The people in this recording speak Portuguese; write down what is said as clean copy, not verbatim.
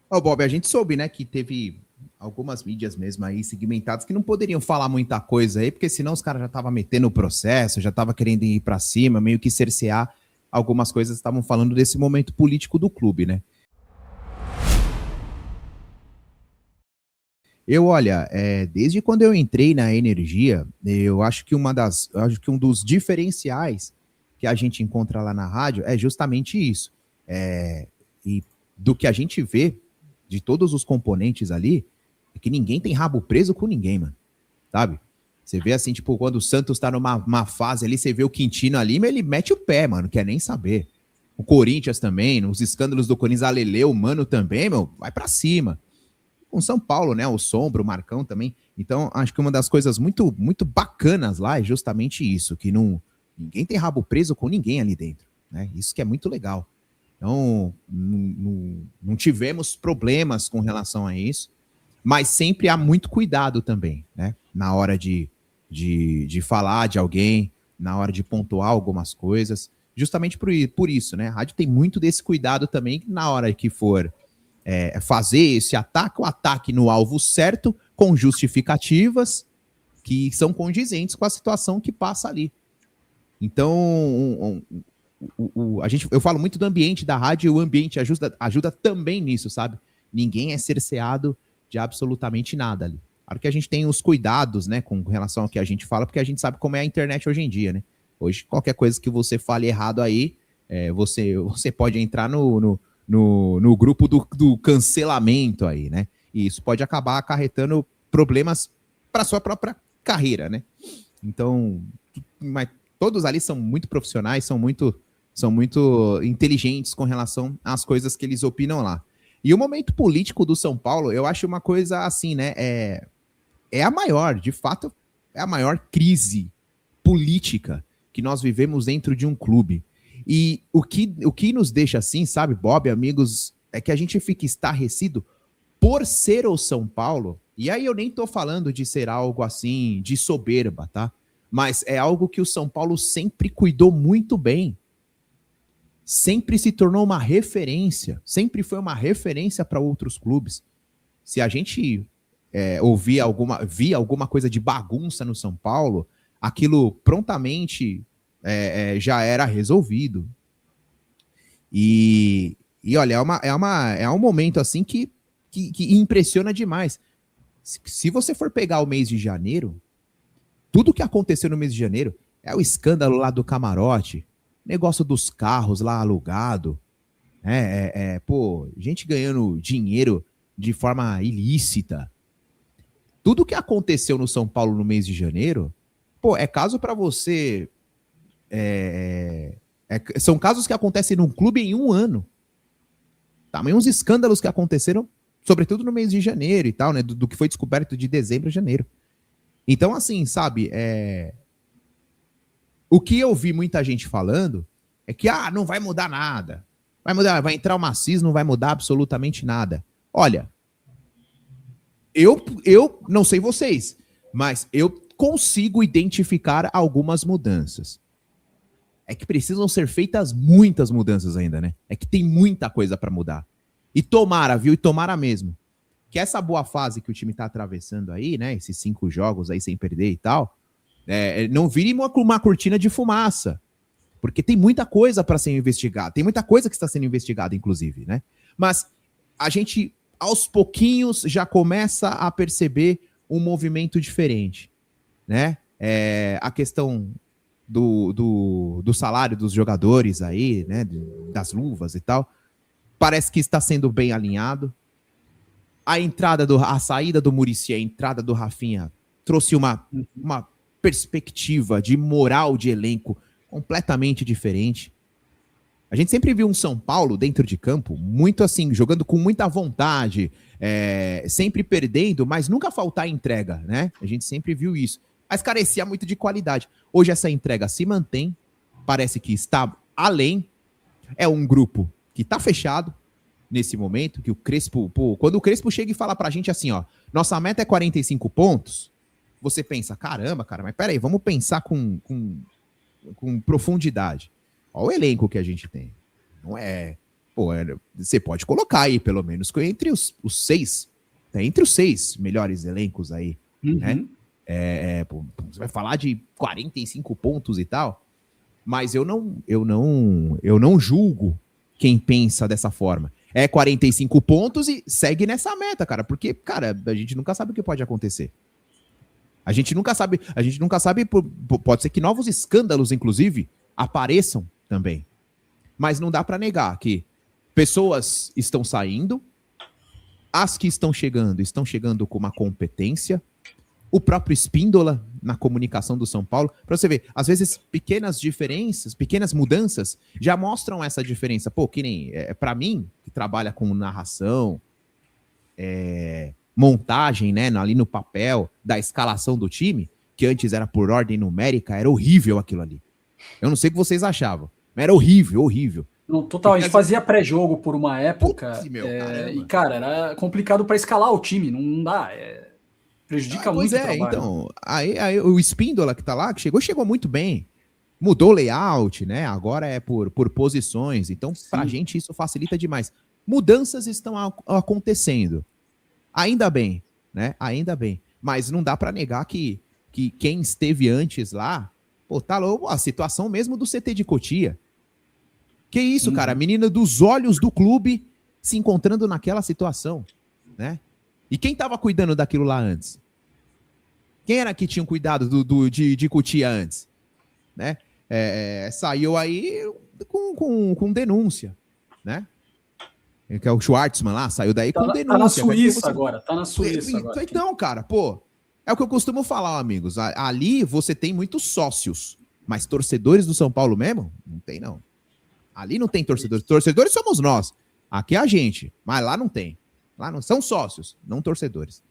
Ô, Bob, a gente soube, né, que teve algumas mídias mesmo aí segmentadas que não poderiam falar muita coisa aí, porque senão os caras já estavam metendo o processo, já estavam querendo ir para cima, meio que cercear algumas coisas, estavam falando desse momento político do clube, né? Olha, desde quando eu entrei na energia, eu acho que eu acho que um dos diferenciais que a gente encontra lá na rádio é justamente isso. E do que a gente vê de todos os componentes ali, é que ninguém tem rabo preso com ninguém, mano. Sabe? Você vê assim, tipo, quando o Santos tá numa fase ali, você vê o Quintino ali, mas ele mete o pé, mano, quer nem saber. O Corinthians também, nos escândalos do Corinthians, a Lele, o Mano também, meu, vai pra cima. Com São Paulo, né? O Sombra, o Marcão também. Então, acho que uma das coisas muito bacanas lá é justamente isso, que ninguém tem rabo preso com ninguém ali dentro, né? Isso que é muito legal. Então, não tivemos problemas com relação a isso, mas sempre há muito cuidado também, né? Na hora de falar de alguém, na hora de pontuar algumas coisas, justamente por isso, né? A rádio tem muito desse cuidado também, na hora que for fazer esse ataque, o ataque no alvo certo, com justificativas que são condizentes com a situação que passa ali. Então, eu falo muito do ambiente da rádio e o ambiente ajuda também nisso, sabe? Ninguém é cerceado de absolutamente nada ali. Claro que a gente tem os cuidados, né, com relação ao que a gente fala, porque a gente sabe como é a internet hoje em dia, né? Hoje, qualquer coisa que você fale errado aí, você pode entrar no grupo do cancelamento aí, né? E isso pode acabar acarretando problemas para sua própria carreira, né? Então, mas todos ali são muito profissionais, são muito inteligentes com relação às coisas que eles opinam lá. E o momento político do São Paulo, eu acho uma coisa assim, né? É a maior, de fato, é a maior crise política que nós vivemos dentro de um clube. E o que nos deixa assim, sabe, Bob, amigos, é que a gente fica estarrecido por ser o São Paulo. E aí eu nem tô falando de ser algo assim, de soberba, tá? Mas é algo que o São Paulo sempre cuidou muito bem. Sempre se tornou uma referência, sempre foi uma referência para outros clubes. Se a gente via alguma coisa de bagunça no São Paulo, aquilo prontamente já era resolvido. E olha, é um momento assim que impressiona demais. Se você for pegar o mês de janeiro, tudo que aconteceu no mês de janeiro é o escândalo lá do camarote, negócio dos carros lá alugado, pô, gente ganhando dinheiro de forma ilícita. Tudo que aconteceu no São Paulo no mês de janeiro, pô, é caso para você. São casos que acontecem num clube em um ano. Também uns escândalos que aconteceram, sobretudo no mês de janeiro e tal, né? Do que foi descoberto de dezembro a janeiro. Então, assim, sabe, o que eu vi muita gente falando é que, não vai mudar nada. Vai entrar o Macis, não vai mudar absolutamente nada. Olha, eu não sei vocês, mas eu consigo identificar algumas mudanças. É que precisam ser feitas muitas mudanças ainda, né? É que tem muita coisa para mudar. E tomara, viu? E tomara mesmo. Que essa boa fase que o time tá atravessando aí, né? Esses 5 jogos aí sem perder e tal, não vire uma cortina de fumaça. Porque tem muita coisa para ser investigada. Tem muita coisa que está sendo investigada, inclusive, né? Mas a gente, aos pouquinhos, já começa a perceber um movimento diferente, né? A questão do salário dos jogadores aí, né? Das luvas e tal, parece que está sendo bem alinhado. A saída do Muricy, a entrada do Rafinha trouxe uma perspectiva de moral de elenco completamente diferente. A gente sempre viu um São Paulo dentro de campo muito assim, jogando com muita vontade, sempre perdendo, mas nunca faltar entrega, né? A gente sempre viu isso. Mas carecia muito de qualidade. Hoje essa entrega se mantém, parece que está além. É um grupo que está fechado nesse momento, que o Crespo, quando o Crespo chega e fala pra gente assim, ó, nossa meta é 45 pontos, você pensa, caramba, cara, mas peraí, vamos pensar com profundidade. Olha o elenco que a gente tem. Não é pô, você pode colocar aí, pelo menos, entre os 6, entre os 6 melhores elencos aí, né? Pô, você vai falar de 45 pontos e tal, mas eu não julgo quem pensa dessa forma. 45 pontos e segue nessa meta, cara, porque, cara, a gente nunca sabe o que pode acontecer. A gente nunca sabe, pode ser que novos escândalos, inclusive, apareçam também. Mas não dá para negar que pessoas estão saindo, as que estão chegando com uma competência. O próprio Espíndola na comunicação do São Paulo, para você ver, às vezes pequenas diferenças, pequenas mudanças já mostram essa diferença. Pô, que nem para mim, que trabalha com narração, montagem, né, ali no papel da escalação do time, que antes era por ordem numérica, era horrível aquilo ali. Eu não sei o que vocês achavam, mas era horrível, horrível. Não, total, a gente fazia pré-jogo por uma época. Putz, meu, e, cara, era complicado para escalar o time, não dá. Prejudica muito o trabalho. Então, aí o Espíndola que tá lá, que chegou muito bem. Mudou o layout, né? Agora é por posições. Então, pra gente, isso facilita demais. Mudanças estão acontecendo. Ainda bem, né? Ainda bem. Mas não dá para negar que quem esteve antes lá, pô, tá louco, a situação mesmo do CT de Cotia. Que isso, cara? A menina dos olhos do clube se encontrando naquela situação, né? E quem estava cuidando daquilo lá antes? Quem era que tinha cuidado de Cotia antes? Né? Saiu aí com denúncia, né? Que é o Schwartzman lá, saiu daí com denúncia. Tá na Suíça agora, tá na Suíça agora. Então, cara, pô, é o que eu costumo falar, amigos. Ali você tem muitos sócios, mas torcedores do São Paulo mesmo? Não tem, não. Ali não tem torcedores. Torcedores somos nós. Aqui é a gente, mas lá não tem. Lá não são sócios, não torcedores.